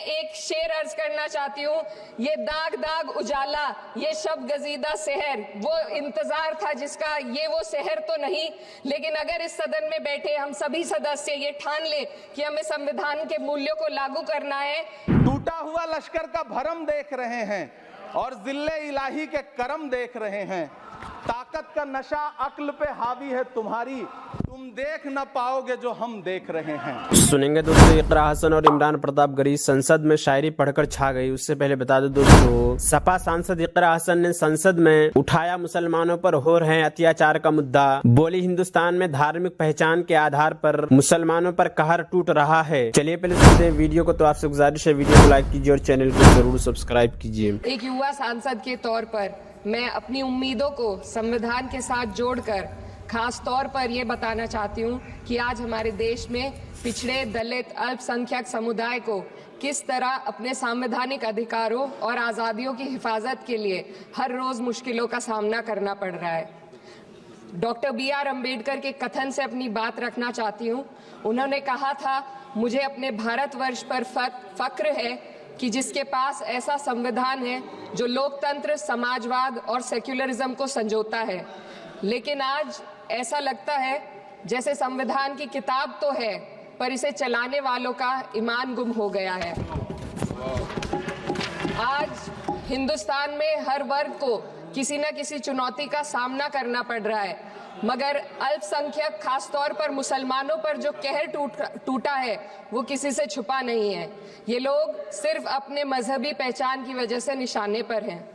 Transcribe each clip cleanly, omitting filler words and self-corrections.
एक शेर अर्ज करना चाहती हूँ। ये दाग दाग उजाला, ये शब गजीदा शहर, वो इंतजार था जिसका, ये वो शहर तो नहीं। लेकिन अगर इस सदन में बैठे हम सभी सदस्य ये ठान ले कि हमें संविधान के मूल्यों को लागू करना है। टूटा हुआ लश्कर का भरम देख रहे हैं और जिल्ले इलाही के करम देख रहे हैं। ताकत का नशा अक्ल पे हावी है तुम्हारी, तुम देख न पाओगे जो हम देख रहे हैं। सुनेंगे दोस्तों, इकरा हसन और इमरान प्रतापगढ़ी संसद में शायरी पढ़कर छा गई। उससे पहले बता दो दोस्तों, सपा सांसद इकरा हसन ने संसद में उठाया मुसलमानों पर हो रहे अत्याचार का मुद्दा। बोली, हिंदुस्तान में धार्मिक पहचान के आधार पर मुसलमानों पर कहर टूट रहा है। चलिए पहले सुनते हैं वीडियो को। तो आपसे गुजारिश है, वीडियो को लाइक कीजिए और चैनल को जरूर सब्सक्राइब कीजिए। एक युवा सांसद के तौर पर मैं अपनी उम्मीदों को संविधान के साथ जोड़कर खास तौर पर ये बताना चाहती हूँ कि आज हमारे देश में पिछड़े, दलित, अल्पसंख्यक समुदाय को किस तरह अपने संवैधानिक अधिकारों और आज़ादियों की हिफाजत के लिए हर रोज मुश्किलों का सामना करना पड़ रहा है। Doctor B.R. अम्बेडकर के कथन से अपनी बात रखना चाहती हूँ। उन्होंने कहा था, मुझे अपने भारतवर्ष पर फक्र है कि जिसके पास ऐसा संविधान है जो लोकतंत्र, समाजवाद और सेक्युलरिज्म को संजोता है। लेकिन आज ऐसा लगता है जैसे संविधान की किताब तो है, पर इसे चलाने वालों का ईमान गुम हो गया है। आज हिंदुस्तान में हर वर्ग को किसी न किसी चुनौती का सामना करना पड़ रहा है, मगर अल्पसंख्यक, खासतौर पर मुसलमानों पर जो कहर टूटा है वो किसी से छुपा नहीं है। ये लोग सिर्फ अपने मजहबी पहचान की वजह से निशाने पर हैं।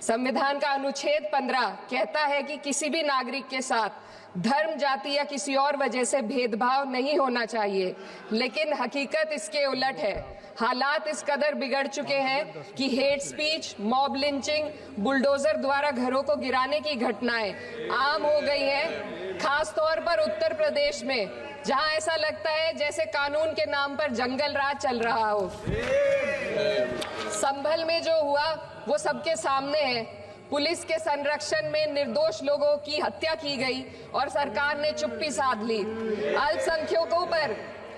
संविधान का अनुच्छेद 15 कहता है कि किसी भी नागरिक के साथ धर्म, जाति या किसी और वजह से भेदभाव नहीं होना चाहिए, लेकिन हकीकत इसके उलट है। हालात इस कदर बिगड़ चुके हैं कि hate speech, mob lynching, bulldozer द्वारा घरों को गिराने की घटनाएं आम हो गई हैं। खास तौर पर उत्तर प्रदेश में, जहां ऐसा लगता है जैसे कानून के नाम पर जंगल राज चल रहा हो। संभल में जो हुआ वो सबके सामने है। पुलिस के संरक्षण में निर्दोष लोगों की हत्या की गई और सरकार ने चुप्पी साध ली। अल्पसंख्यकों पर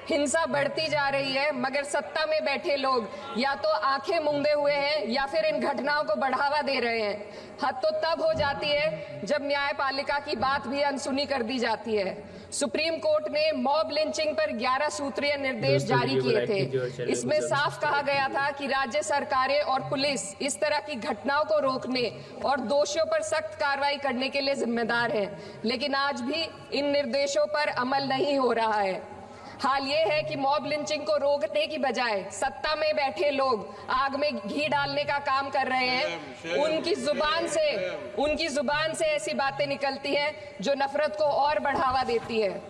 हिंसा बढ़ती जा रही है, मगर सत्ता में बैठे लोग या तो आंखें मूंदे हुए हैं या फिर इन घटनाओं को बढ़ावा दे रहे हैं। हद तो तब हो जाती है जब न्यायपालिका की बात भी अनसुनी कर दी जाती है। सुप्रीम कोर्ट ने मॉब लिंचिंग पर 11 सूत्रीय निर्देश जारी किए थे। इसमें साफ कहा गया था कि राज्य सरकारें और पुलिस इस तरह की घटनाओं को रोकने और दोषियों पर सख्त कार्रवाई करने के लिए जिम्मेदार हैं, लेकिन आज भी इन निर्देशों पर अमल नहीं हो रहा है। हाल ये है कि मॉब लिंचिंग को रोकने की बजाय सत्ता में बैठे लोग आग में घी डालने का काम कर रहे हैं। उनकी जुबान से ऐसी बातें निकलती हैं जो नफरत को और बढ़ावा देती है।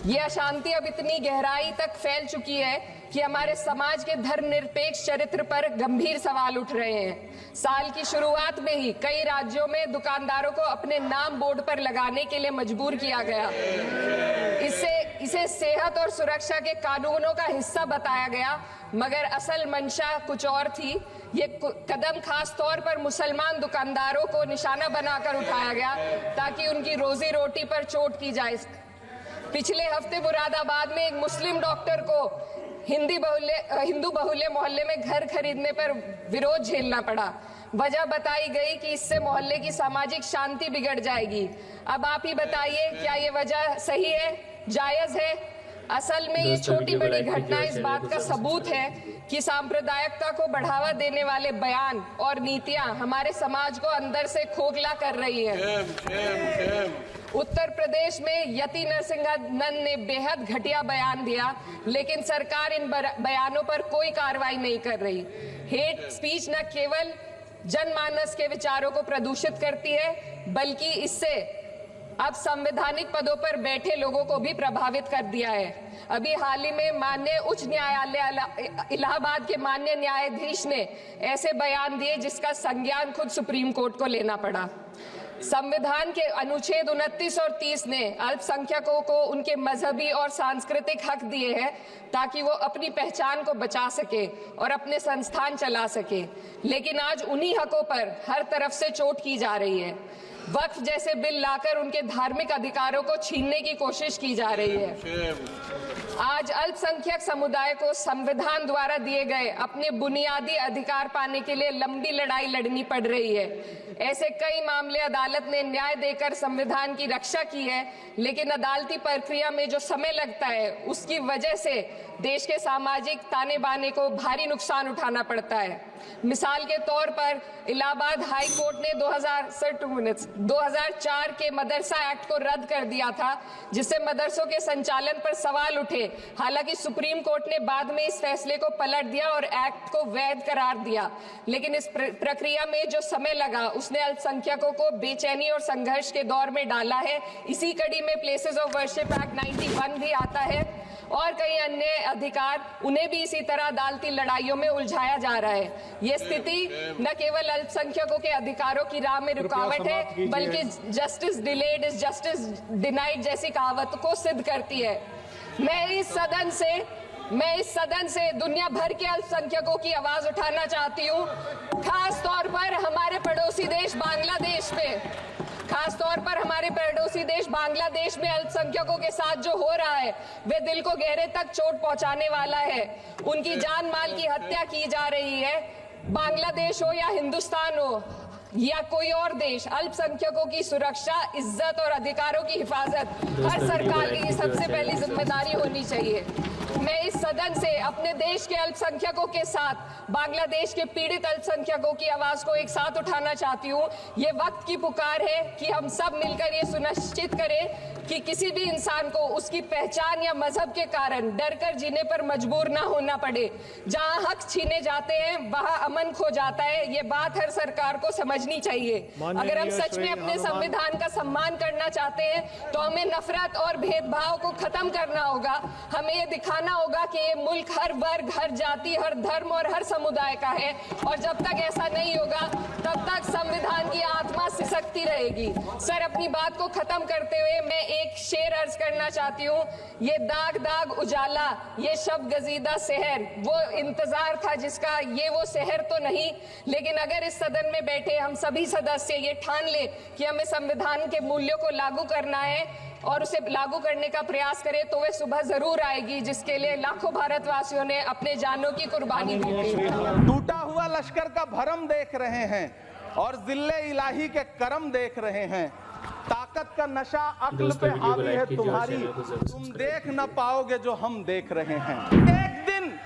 ये अशांति अब इतनी गहराई तक फैल चुकी है कि हमारे समाज के धर्मनिरपेक्ष चरित्र पर गंभीर सवाल उठ रहे हैं। साल की शुरुआत में ही कई राज्यों में दुकानदारों को अपने नाम बोर्ड पर लगाने के लिए मजबूर किया गया। इसे सेहत और सुरक्षा के कानूनों का हिस्सा बताया गया, मगर असल मंशा कुछ और थी। ये कदम खास तौर पर मुसलमान दुकानदारों को निशाना बनाकर उठाया गया ताकि उनकी रोजी रोटी पर चोट की जाए। पिछले हफ्ते मुरादाबाद में एक मुस्लिम डॉक्टर को हिंदू बहुल्य मोहल्ले में घर खरीदने पर विरोध झेलना पड़ा। वजह बताई गई कि इससे मोहल्ले की सामाजिक शांति बिगड़ जाएगी। अब आप ही बताइए, क्या ये वजह सही है, जायज है? असल में ये छोटी बड़ी घटना इस बात का सबूत है कि सांप्रदायिकता को बढ़ावा देने वाले बयान और नीतियां हमारे समाज को अंदर से खोखला कर रही है। उत्तर प्रदेश में यति नरसिंहन ने बेहद घटिया बयान दिया, लेकिन सरकार इन बयानों पर कोई कार्रवाई नहीं कर रही। हेट स्पीच न केवल जनमानस के विचारों को प्रदूषित करती है, बल्कि इससे अब संवैधानिक पदों पर बैठे लोगों को भी प्रभावित कर दिया है। अभी हाल ही में माननीय उच्च न्यायालय इलाहाबाद के माननीय न्यायाधीश ने ऐसे बयान दिए जिसका संज्ञान खुद सुप्रीम कोर्ट को लेना पड़ा। संविधान के अनुच्छेद 29 और 30 ने अल्पसंख्यकों को उनके मजहबी और सांस्कृतिक हक दिए हैं ताकि वो अपनी पहचान को बचा सके और अपने संस्थान चला सके, लेकिन आज उन्हीं हकों पर हर तरफ से चोट की जा रही है। वक्फ जैसे बिल लाकर उनके धार्मिक अधिकारों को छीनने की कोशिश की जा रही है। आज अल्पसंख्यक समुदाय को संविधान द्वारा दिए गए अपने बुनियादी अधिकार पाने के लिए लंबी लड़ाई लड़नी पड़ रही है। ऐसे कई मामले अदालत ने न्याय देकर संविधान की रक्षा की है, लेकिन अदालती प्रक्रिया में जो समय लगता है उसकी वजह से देश के सामाजिक ताने बाने को भारी नुकसान उठाना पड़ता है। मिसाल के तौर पर इलाहाबाद हाई कोर्ट ने 2004 के मदरसा एक्ट को रद्द कर दिया था, जिससे मदरसों के संचालन पर सवाल उठे। हालांकि सुप्रीम कोर्ट ने बाद में इस फैसले को पलट दिया और एक्ट को वैध करार दिया, लेकिन इस प्रक्रिया में जो समय लगा उसने अल्पसंख्यकों को बेचैनी और संघर्ष के दौर में डाला है। इसी कड़ी में प्लेसेस ऑफ वर्शिप एक्ट 91 भी आता है और कई अन्य अधिकार, उन्हें भी इसी तरह अदालती लड़ाइयों में उलझाया जा रहा है। ये स्थिति न केवल अल्पसंख्यकों के अधिकारों की राह में रुकावट है, बल्कि justice delayed is justice denied जैसी कहावत को सिद्ध करती है। मैं इस सदन से दुनिया भर के अल्पसंख्यकों की आवाज उठाना चाहती हूँ, खास तौर पर हमारे पड़ोसी देश बांग्लादेश में अल्पसंख्यकों के साथ जो हो रहा है वे दिल को गहरे तक चोट पहुंचाने वाला है। उनकी जान माल की हत्या की जा रही है। बांग्लादेश हो या हिंदुस्तान हो या कोई और देश, अल्पसंख्यकों की सुरक्षा, इज्जत और अधिकारों की हिफाजत हर सरकार की सबसे पहली जिम्मेदारी होनी चाहिए। मैं इस सदन से अपने देश के अल्पसंख्यकों के साथ बांग्लादेश के पीड़ित अल्पसंख्यकों की आवाज को एक साथ उठाना चाहती हूँ। ये वक्त की पुकार है कि हम सब मिलकर ये सुनिश्चित करें कि किसी भी इंसान को उसकी पहचान या मजहब के कारण डर कर जीने पर मजबूर ना होना पड़े। जहाँ हक छीने जाते हैं वहाँ अमन खो जाता है। ये बात हर सरकार को समझनी चाहिए। अगर हम सच में अपने संविधान का सम्मान करना चाहते हैं तो हमें नफरत और भेदभाव को खत्म करना होगा। हमें ये दिखाना होगा कि ये मुल्क हर वर्ग, हर जाति, हर धर्म और हर समुदाय का है, और जब तक ऐसा नहीं होगा तब तक संविधान की आत्मा सिसकती रहेगी। सर, अपनी बात को खत्म करते हुए मैं एक शेर अर्ज करना चाहती हूँ। ये दाग दाग उजाला, ये शब गजीदा शहर, वो इंतजार था जिसका ये वो शहर तो नहीं। लेकिन अगर इस सदन में बैठे हम सभी सदस्य ये ठान ले कि हमें संविधान के मूल्यों को लागू करना है और उसे लागू करने का प्रयास करें, तो वह सुबह जरूर आएगी जिसके लिए लाखों भारतवासियों ने अपने जानों की कुर्बानी दी थी। टूटा हुआ लश्कर का भरम देख रहे हैं और जिल्ले इलाही के करम देख रहे हैं। ताकत का नशा अक्ल पे हावी है तुम्हारी, तुम देख न पाओगे जो हम देख रहे हैं। एक दिन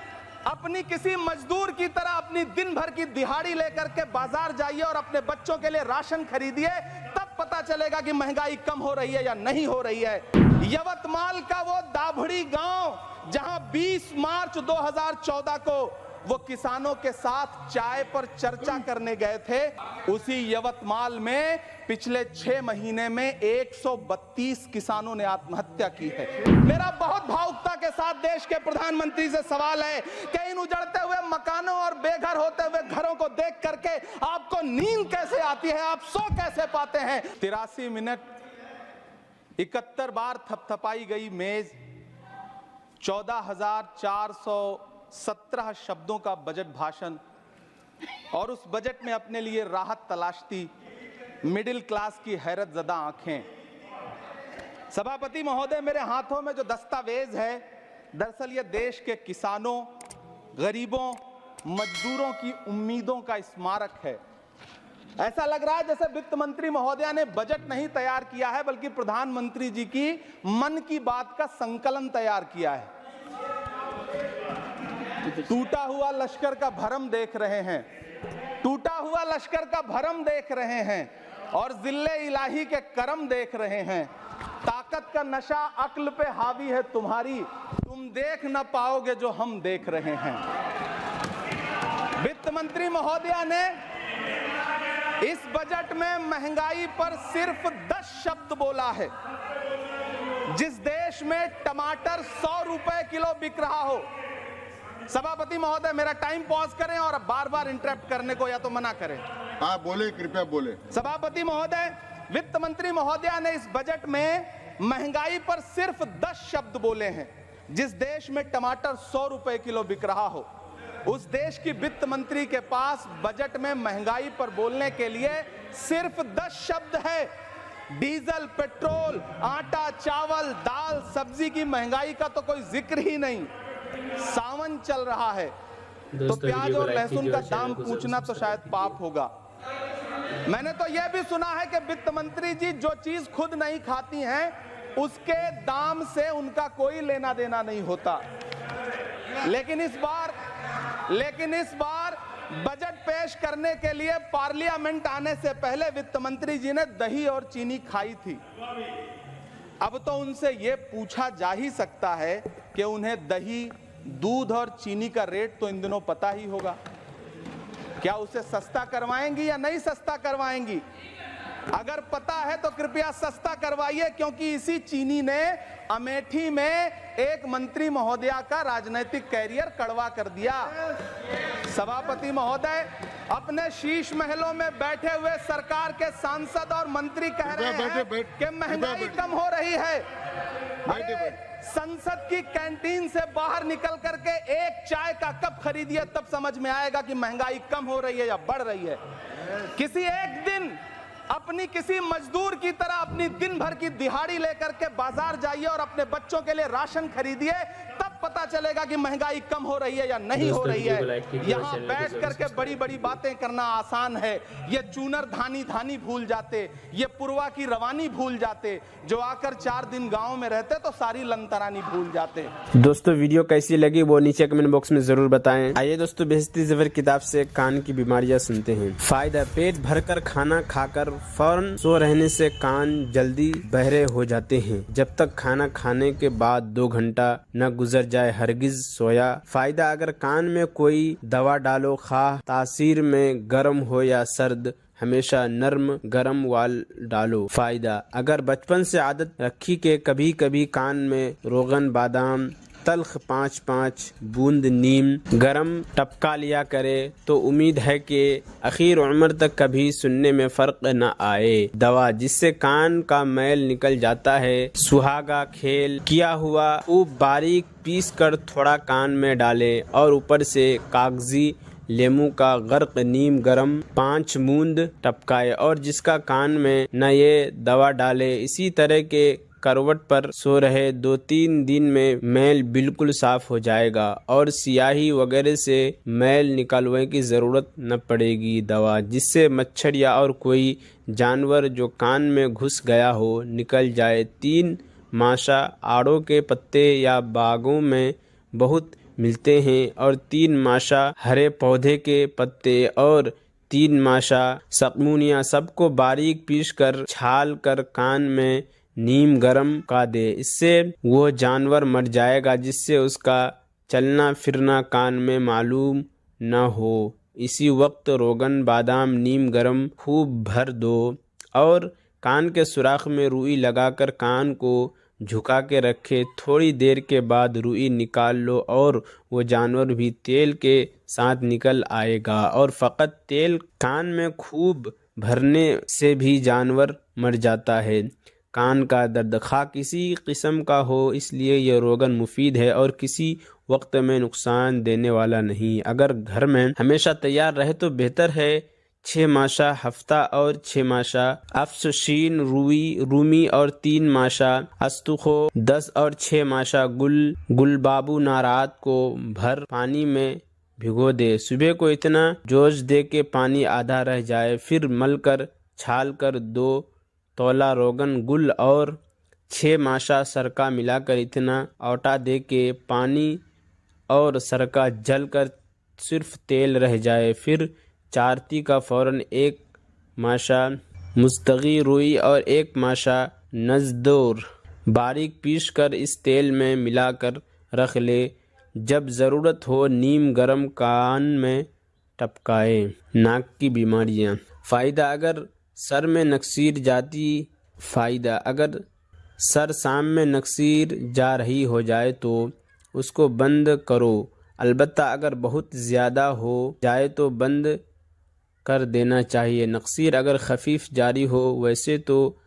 अपनी किसी मजदूर की तरह अपनी दिन भर की दिहाड़ी लेकर के बाजार जाइए और अपने बच्चों के लिए राशन खरीदिए, तब पता चलेगा कि महंगाई कम हो रही है या नहीं हो रही है। यवतमाल का वो दाभड़ी गांव जहां 20 मार्च 2014 को वो किसानों के साथ चाय पर चर्चा करने गए थे, उसी यवतमाल में पिछले 6 महीने में 132 किसानों ने आत्महत्या की है। मेरा बहुत भावुकता के साथ देश के प्रधानमंत्री से सवाल है कि इन उजड़ते हुए मकानों और बेघर होते हुए घरों को देख करके आपको नींद कैसे आती है, आप सो कैसे पाते हैं? 83 मिनट 71 बार थपथपाई गई मेज, 14,417 शब्दों का बजट भाषण, और उस बजट में अपने लिए राहत तलाशती मिडिल क्लास की हैरत ज़दा आंखें। सभापति महोदय, मेरे हाथों में जो दस्तावेज है, दरअसल ये देश के किसानों, गरीबों, मजदूरों की उम्मीदों का स्मारक है। ऐसा लग रहा है जैसे वित्त मंत्री महोदया ने बजट नहीं तैयार किया है, बल्कि प्रधानमंत्री जी की मन की बात का संकलन तैयार किया है। टूटा हुआ लश्कर का भरम देख रहे हैं, टूटा हुआ लश्कर का भरम देख रहे हैं और जिल्ले इलाही के करम देख रहे हैं। ताकत का नशा अक्ल पे हावी है तुम्हारी, तुम देख न पाओगे जो हम देख रहे हैं। वित्त मंत्री महोदया ने इस बजट में महंगाई पर सिर्फ 10 शब्द बोला है। जिस देश में टमाटर 100 रुपए किलो बिक रहा हो, सभापति महोदय मेरा टाइम पॉज करें और बार बार इंटरप्ट करने को या तो मना करें। हाँ बोले, कृपया बोले। सभापति महोदय, वित्त मंत्री महोदया ने इस बजट में महंगाई पर सिर्फ 10 शब्द बोले हैं। जिस देश में टमाटर 100 रुपए किलो बिक रहा हो, उस देश की वित्त मंत्री के पास बजट में महंगाई पर बोलने के लिए सिर्फ 10 शब्द है। डीजल, पेट्रोल, आटा, चावल, दाल, सब्जी की महंगाई का तो कोई जिक्र ही नहीं। सावन चल रहा है तो प्याज और लहसुन का दाम पूछना तो शायद पाप होगा। मैंने तो यह भी सुना है कि वित्त मंत्री जी जो चीज खुद नहीं खाती हैं उसके दाम से उनका कोई लेना देना नहीं होता। लेकिन इस बार बजट पेश करने के लिए पार्लियामेंट आने से पहले वित्त मंत्री जी ने दही और चीनी खाई थी। अब तो उनसे यह पूछा जा ही सकता है कि उन्हें दही, दूध और चीनी का रेट तो इन दिनों पता ही होगा। क्या उसे सस्ता करवाएंगी या नहीं सस्ता करवाएंगी? अगर पता है तो कृपया सस्ता करवाइए, क्योंकि इसी चीनी ने अमेठी में एक मंत्री महोदया का राजनीतिक कैरियर कड़वा कर दिया। सभापति महोदय अपने शीश महलों में बैठे हुए सरकार के सांसद और मंत्री कह रहे हैं कि महंगाई कम हो रही है। अरे संसद की कैंटीन से बाहर निकल करके एक चाय का कप खरीदिए, तब समझ में आएगा कि महंगाई कम हो रही है या बढ़ रही है। किसी एक दिन अपनी किसी मजदूर की तरह अपनी दिन भर की दिहाड़ी लेकर के बाजार जाइए और अपने बच्चों के लिए राशन खरीदिए, तब पता चलेगा कि महंगाई कम हो रही है या नहीं हो रही है। यहाँ बैठ करके बड़ी बड़ी बातें करना आसान है। ये चूनर धानी धानी भूल जाते, ये पुरवा की रवानी भूल जाते, जो आकर 4 दिन गाँव में रहते तो सारी लंतरानी भूल जाते। दोस्तों वीडियो कैसी लगी वो नीचे कमेंट बॉक्स में जरूर बताएं। आइए दोस्तों बेहस्ती ज़फर किताब से कान की बीमारियां सुनते हैं। फायदा, पेट भरकर खाना खाकर फौरन सो रहने से कान जल्दी बहरे हो जाते हैं। जब तक खाना खाने के बाद 2 घंटा न गुजर जाए हरगिज सोया। फायदा, अगर कान में कोई दवा डालो, खा तासीर में गर्म हो या सर्द, हमेशा नर्म गरम वाल डालो। फायदा, अगर बचपन से आदत रखी के कभी कभी कान में रोगन, बादाम, तल्ख 5-5 बूंद नीम गरम टपका लिया करे तो उम्मीद है कि आखिर उम्र तक कभी सुनने में फर्क न आए। दवा, जिससे कान का मैल निकल जाता है। सुहागा, खेल किया हुआ खूब बारीक पीस कर थोड़ा कान में डाले और ऊपर से कागजी लेमू का गर्क नीम गरम 5 बूंद टपकाए और जिसका कान में न ये दवा डाले। इसी तरह के करवट पर सो रहे 2-3 दिन में मैल बिल्कुल साफ हो जाएगा और सियाही वगैरह से मैल निकालने की ज़रूरत न पड़ेगी। दवा, जिससे मच्छर या और कोई जानवर जो कान में घुस गया हो निकल जाए। 3 माशा, आड़ों के पत्ते या बागों में बहुत मिलते हैं और 3 माशा हरे पौधे के पत्ते और 3 माशा सकमुनिया, सबको बारीक पीस कर छाल कर कान में नीम गरम का दे। इससे वो जानवर मर जाएगा जिससे उसका चलना फिरना कान में मालूम न हो। इसी वक्त रोगन, बादाम, नीम गरम खूब भर दो और कान के सुराख में रुई लगाकर कान को झुका के रखे। थोड़ी देर के बाद रुई निकाल लो और वो जानवर भी तेल के साथ निकल आएगा। और फ़कत तेल कान में खूब भरने से भी जानवर मर जाता है। कान का दर्द खा किसी किस्म का हो, इसलिए यह रोगन मुफीद है और किसी वक्त में नुकसान देने वाला नहीं। अगर घर में हमेशा तैयार रहे तो बेहतर है। 6 माशा हफ्ता और 6 माशा अफसशीन रूमी और 3 माशा अस्तुखो 10 और 6 माशा गुलबाबू नारात को भर पानी में भिगो दे। सुबह को इतना जोश दे के पानी आधा रह जाए, फिर मल कर छाल कर 2 तोला रोगन गुल और 6 माशा सरका मिलाकर इतना औटा दे के पानी और सरका जल कर सिर्फ तेल रह जाए। फिर चारती का फौरन 1 माशा मुस्तगी रुई और 1 माशा नजदोर बारीक पीस कर इस तेल में मिलाकर रख ले। जब ज़रूरत हो नीम गरम कान में टपकाए। नाक की बीमारियां। फ़ायदा, अगर सर में नक्सीर जाती फ़ायदा, अगर सर शाम में नक्सीर जा रही हो जाए तो उसको बंद करो। अलबत्ता अगर बहुत ज़्यादा हो जाए तो बंद कर देना चाहिए। नक्सीर अगर खफीफ जारी हो, वैसे तो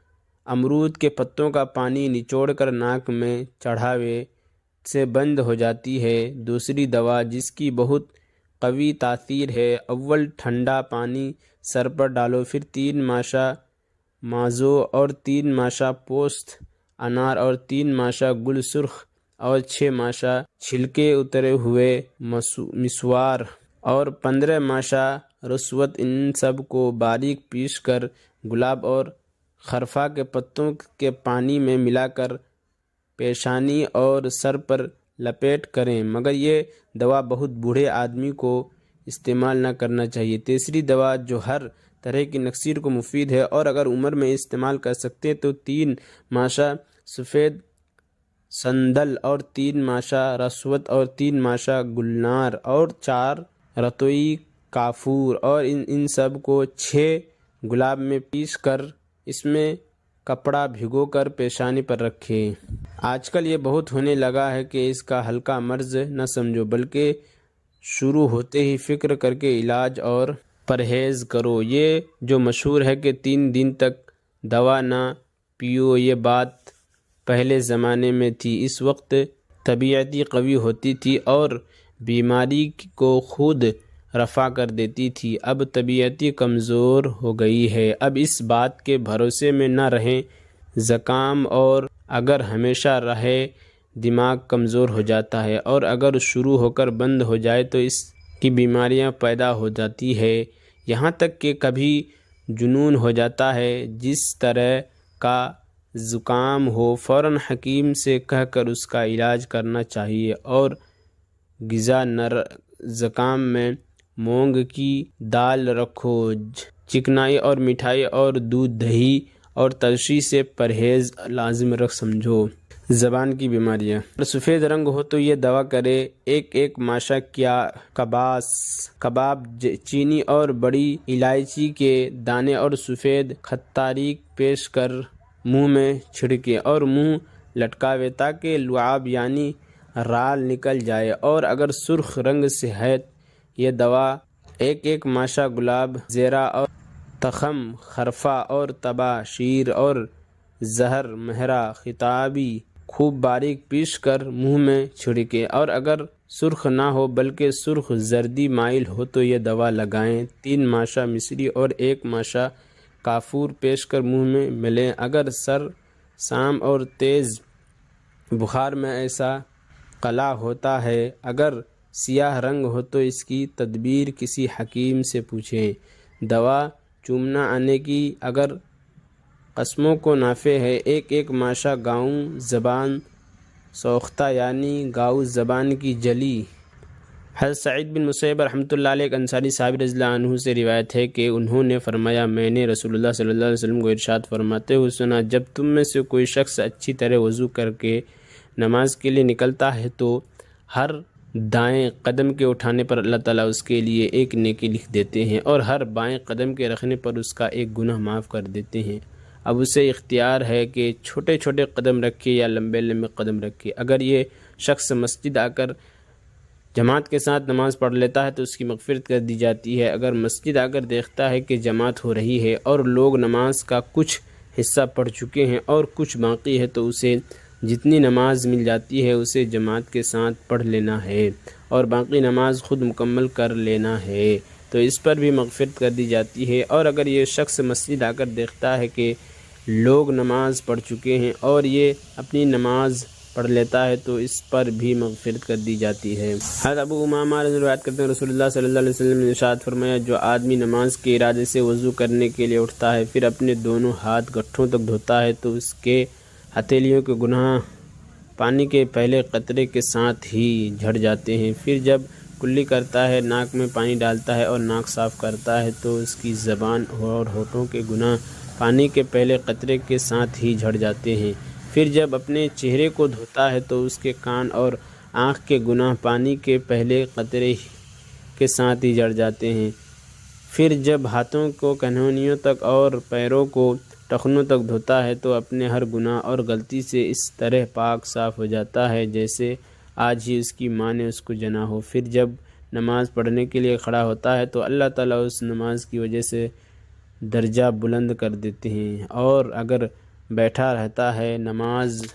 अमरूद के पत्तों का पानी निचोड़ कर नाक में चढ़ावे से बंद हो जाती है। दूसरी दवा जिसकी बहुत कवी तासीर है, अव्वल ठंडा पानी सर पर डालो, फिर 3 माशा माजो और 3 माशा पोस्त अनार और 3 माशा गुल सुर्ख और 6 माशा छिलके उतरे हुए मिसवार और 15 माशा रसवत, इन सब को बारीक पीसकर गुलाब और खरफा के पत्तों के पानी में मिलाकर पेशानी और सर पर लपेट करें, मगर ये दवा बहुत बूढ़े आदमी को इस्तेमाल न करना चाहिए। तीसरी दवा जो हर तरह की नक्सीर को मुफीद है और अगर उम्र में इस्तेमाल कर सकते हैं तो 3 माशा सफ़ेद संदल और 3 माशा रसवत और 3 माशा गुलनार और 4 रतोई काफूर और इन सब को 6 गुलाब में पीस कर इसमें कपड़ा भिगोकर पेशानी पर रखें। आजकल ये बहुत होने लगा है कि इसका हल्का मर्ज न समझो, बल्कि शुरू होते ही फिक्र करके इलाज और परहेज़ करो। ये जो मशहूर है कि 3 दिन तक दवा ना पियो, ये बात पहले ज़माने में थी। इस वक्त तबीयती कवी होती थी और बीमारी को खुद रफ़ा कर देती थी। अब तबीयती कमज़ोर हो गई है। अब इस बात के भरोसे में न रहें ज़ुकाम, और अगर हमेशा रहे दिमाग कमज़ोर हो जाता है और अगर शुरू होकर बंद हो जाए तो इसकी बीमारियां पैदा हो जाती है, यहाँ तक कि कभी जुनून हो जाता है। जिस तरह का ज़ुकाम हो फ़ौरन हकीम से कहकर उसका इलाज करना चाहिए। और ग़िज़ा ज़ुकाम में मूंग की दाल रखो। चिकनाई और मिठाई और दूध दही और तलशी से परहेज़ लाजिम रख समझो। ज़बान की बीमारियाँ, सफ़ेद रंग हो तो ये दवा करे। एक माशा क्या कबाब चीनी और बड़ी इलायची के दाने और सफ़ेद खत्तारीक पेश कर मुंह में छिड़के और मुंह लटकावे ताकि लुआब यानी राल निकल जाए। और अगर सुर्ख रंग से है ये दवा एक माशा गुलाब ज़ेरा और तखम खरफा और तबा शीर और जहर महरा खिताबी खूब बारीक पीस कर मुँह में छिड़के। और अगर सुर्ख ना हो बल्कि सुर्ख जर्दी माइल हो तो ये दवा लगाएं। 3 माशा मिस्री और 1 माशा काफूर पेश कर मुँह में मिलें। अगर सर शाम और तेज़ बुखार में ऐसा कला होता है, अगर सियाह रंग हो तो इसकी तदबीर किसी हकीम से पूछें। दवा चूमना आने की अगर कस्मों को नाफे है। एक माशा गाँव ज़बान सोख्ता यानी गाँव ज़बान की जली। हज़रत सईद बिन मुसैब रहमतुल्लाह अलैह अंसारी साहब रज़ियल्लाहु अन्हु से रिवायत है कि उन्होंने फरमाया, मैंने रसूलुल्लाह सल्लल्लाहु अलैहि वसल्लम को इरशाद फरमाते हुए सुना, जब तुम में से कोई शख्स अच्छी तरह वज़ू करके नमाज के लिए निकलता है तो हर दाएं कदम के उठाने पर अल्लाह ताला उसके लिए एक नेकी लिख देते हैं और हर बाएं कदम के रखने पर उसका एक गुनाह माफ़ कर देते हैं। अब उसे इख्तियार है कि छोटे छोटे कदम रखे या लंबे लंबे कदम रखे। अगर ये शख्स मस्जिद आकर जमात के साथ नमाज़ पढ़ लेता है तो उसकी मग़फ़िरत कर दी जाती है। अगर मस्जिद आकर देखता है कि जमात हो रही है और लोग नमाज का कुछ हिस्सा पढ़ चुके हैं और कुछ बाकी है तो उसे जितनी नमाज मिल जाती है उसे जमात के साथ पढ़ लेना है और बाकी नमाज ख़ुद मुकम्मल कर लेना है, तो इस पर भी मग़फ़िरत कर दी जाती है। और अगर ये शख्स मस्जिद आकर देखता है कि लोग नमाज़ पढ़ चुके हैं और ये अपनी नमाज पढ़ लेता है तो इस पर भी मग़फ़िरत कर दी जाती है। हज़रत अबू उमामा रिवायत करते हैं, रसूलुल्लाह सल्लल्लाहु अलैहि वसल्लम ने इरशाद फरमाया, जो आदमी नमाज के इरादे से वज़ू करने के लिए उठता है फिर अपने दोनों हाथ गट्ठों तक धोता है तो उसके हथेलियों के गुनाह पानी के पहले कतरे के साथ ही झड़ जाते हैं। फिर जब कुल्ली करता है, नाक में पानी डालता है और नाक साफ़ करता है तो उसकी ज़बान और होठों के गुनाह पानी के पहले कतरे के साथ ही झड़ जाते हैं। फिर जब अपने चेहरे को धोता है तो उसके कान और आँख के गुनाह पानी के पहले कतरे के साथ ही झड़ जाते हैं। फिर जब हाथों को कन्हैनियों तक और पैरों को टखनों तक धोता है तो अपने हर गुनाह और गलती से इस तरह पाक साफ़ हो जाता है जैसे आज ही उसकी माँ ने उसको जना हो। फिर जब नमाज़ पढ़ने के लिए खड़ा होता है तो अल्लाह ताला उस नमाज की वजह से दर्जा बुलंद कर देते हैं। और अगर बैठा रहता है, नमाज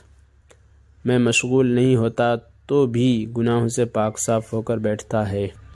में मशगूल नहीं होता तो भी गुनाहों से पाक साफ़ होकर बैठता है।